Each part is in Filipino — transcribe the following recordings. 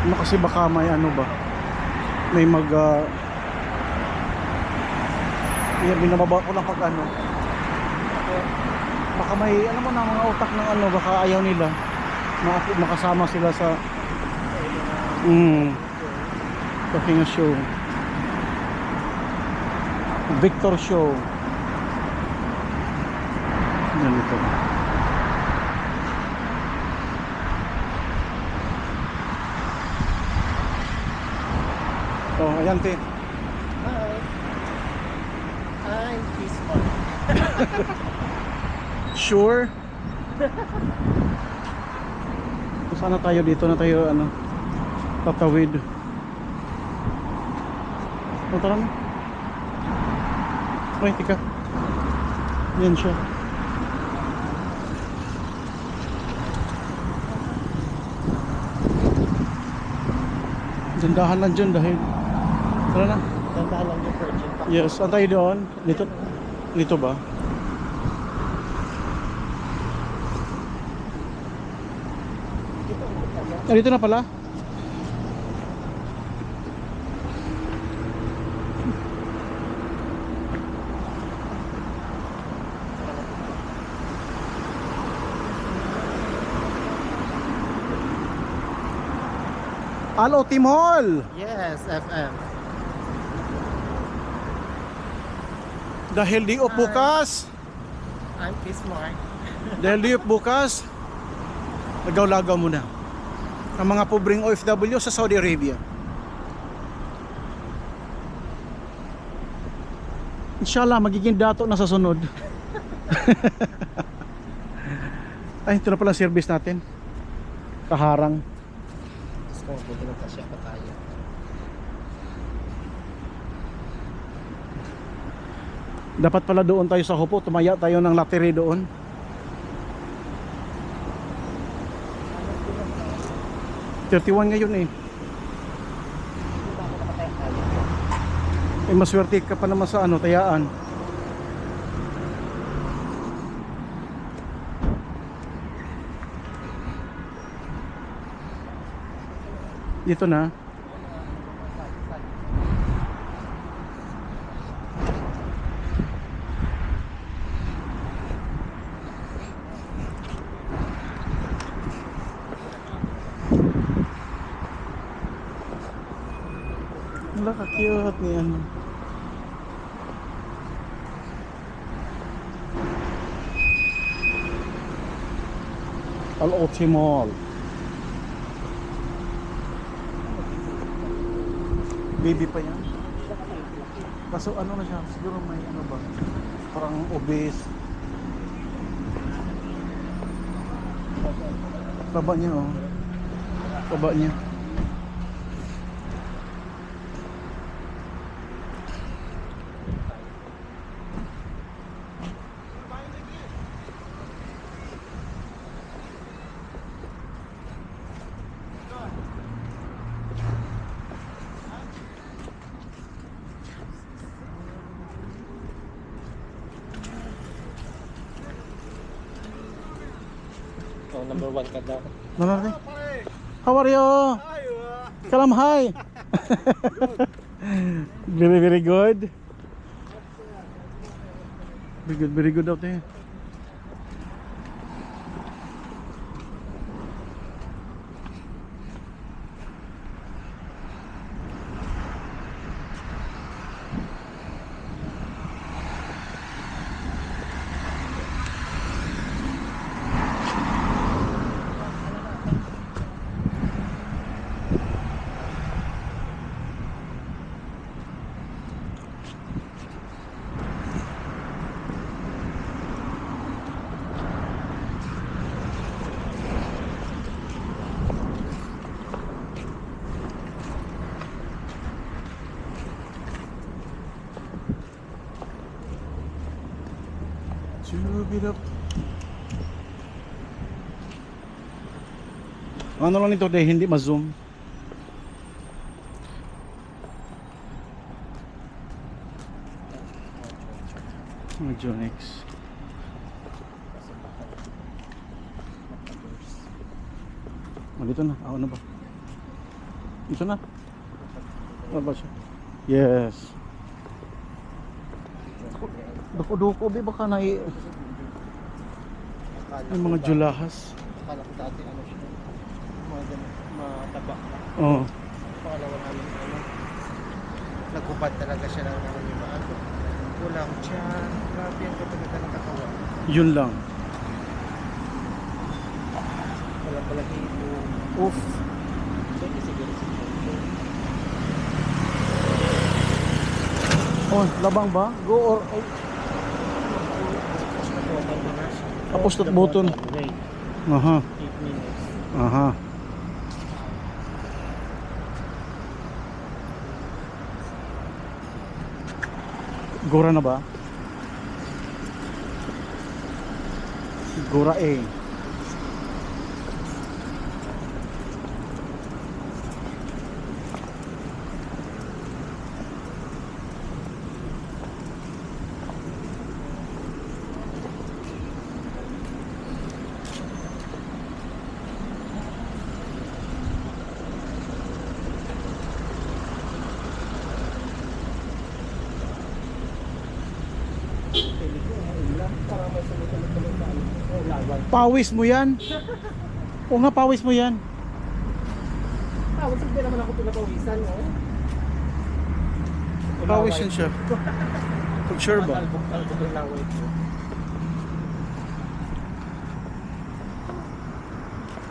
Ano kasi baka may ano ba, may mag binababa ko lang pag ano, baka may ano mo na mga utak ng ano, baka ayaw nila makasama sila sa talking a show, Victor show. Ganito. Oh, ayan te. Hi. I'm peaceful. Sure. Sana tayo dito na tayo ano, tatawid. O tara na. Ay, tika. Yan siya. Dandahan lang dyan dahil tara na. Dandahan lang yung virgin pa. Yes, saan tayo doon? Dito, dito ba? Ah, dito na pala? Alo, Timol! Yes, FM. Dahil di bukas, I'm peaceful. dahil di bukas, nagaw-lagaw muna ang mga pobreng OFW sa Saudi Arabia. Inshallah, magiging dato na sa sunod. Ay, ito na pala service natin. Kaharang. Gusto ko mabuti magkasya pa tayo. Dapat pala doon tayo sa Hupo, tumaya tayo ng lottery doon. $31 ngayon eh. Eh maswerte ka pa naman sa ano, tayaan. Dito na. Wala ka cute ni ano. Al-Oti Mall. Baby pa yan. Kaso ano na siya, siguro may ano ba, parang obese. Baba niya oh. Baba niya. Oh, number 1 ka daw. Nanari. How are you? Kalam hi. Very very good. Very good out there. Chubidap. Ano lang nito dahil hindi ma-zoom. Medyo next. Oh, dito na. Ako na ba? Ito na. Ano ba siya? Yes. Duko-duko, di baka na yung mga julahas. Akala ko dati ano siya. Mataba. Oo. Pangalawa namin ano. Nagubad talaga siya ng ano yung maago. Kulang siya. Grabe ang kapaganda ng katawan. Yun lang. Walang balahibo. Oof. Sige, sige. Oh, labang ba? Go or oh. Tapos na button. Wait, Aha. 8 minutes. Aha. Gora na ba? Gora eh. Para may sumutulog-tulog sa ano. Lawan. Pawis mo yan? O nga, pawis mo yan. Tawag hindi naman ako pinapawisan, no? Pawis yan siya. Pag sure ba? Albog yung laway ko.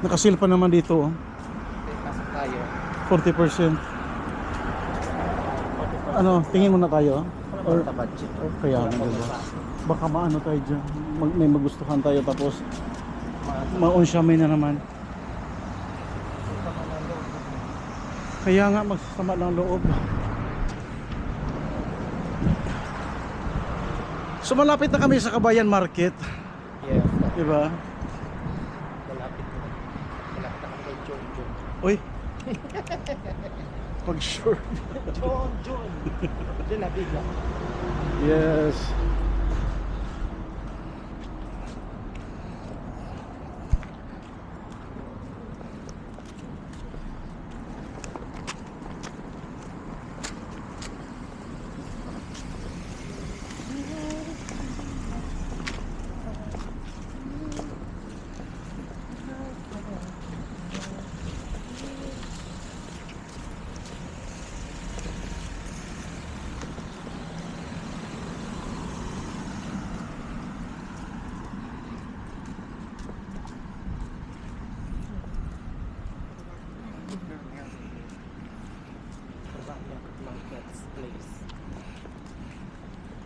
Nakasil pa naman dito oh. Okay, pasok tayo. 40%. Ano, tingin muna tayo? Or Or budget. kaya nga diba? Baka maano tayo dyan. May magustuhan tayo tapos ma-onsyamay na naman. Kaya nga magsasama ng loob. So malapit na kami sa Kabayan Market, Yeah. 'di ba? Malapit na. Malapit na kami kay John. Uy. Pag sure. John! John na bigla. Yes. Market's place.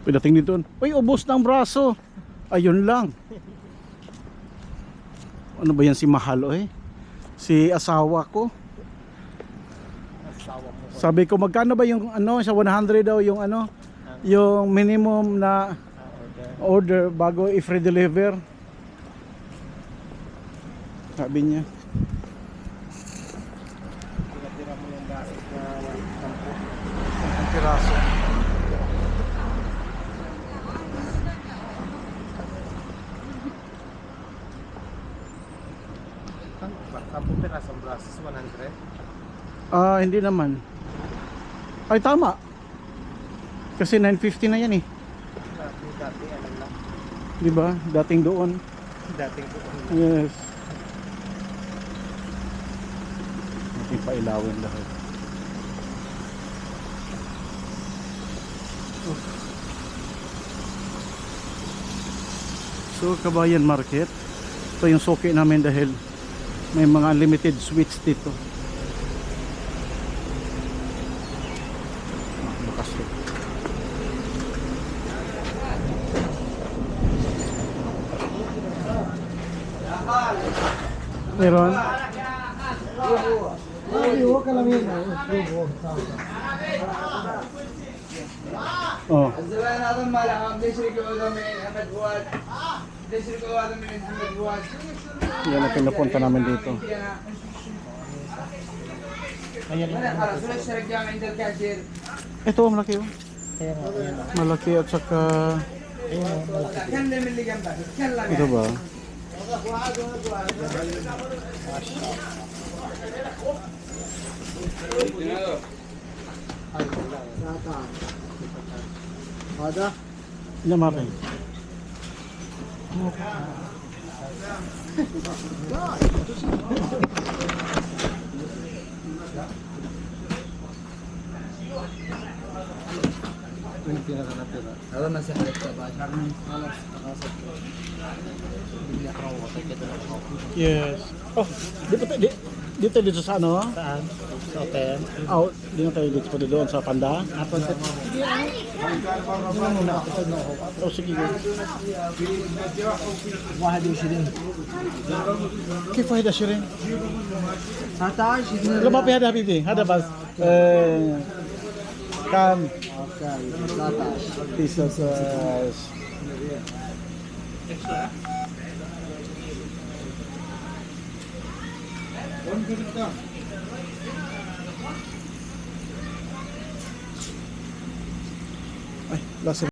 Pagdating dito, uy, ubos ng braso. Ayun lang. Ano ba yan si Mahal eh? Si asawa ko. Asawa mo. Sabi ko magkano ba yung ano sa 100 daw yung ano, yung minimum na Order. order bago i-free deliver. Sabi niya. Tira-tira mo yung gases na 10 piraso. Kampung pirasong brasos, 100. Ah, hindi naman. Ay tama. Kasi 950 na yan eh. Dati, ano lang. 'Di ba? Dating doon. Dating ko. Yes. Natin pailawin lahat. So, Kabayan Market. Ito yung suki namin dahil may mga unlimited sweets dito. Bukas to. Meron? Oh. الزبائن هذا مالهم دشري كودا من أحمد فؤاد دشري كودا من أحمد فؤاد Yan ang pinapunta namin dito. Ayan أنا خلاص ولا اشترك جامع عند الكاشير Ito, malaki oh. Ayan o, ayan o. Malaki at saka Ayan o, malaki. كلم اللي جنبك كلم ito ba? Senador. Ada? Ilan mapay? Yung pinaka-natira. Alam na siya halit ka ba? Yes. Oh, dito sa ano? Saan? Sa hotel? Oh, di na tayo dito pa doon sa Panda. Apo sa... Oh, sige. Wah din siya din. كيف هيدا شيرين؟ 19 لا ما في هذا حبيبي هذا بس كان Okay, 19. بيسوس ay, lasa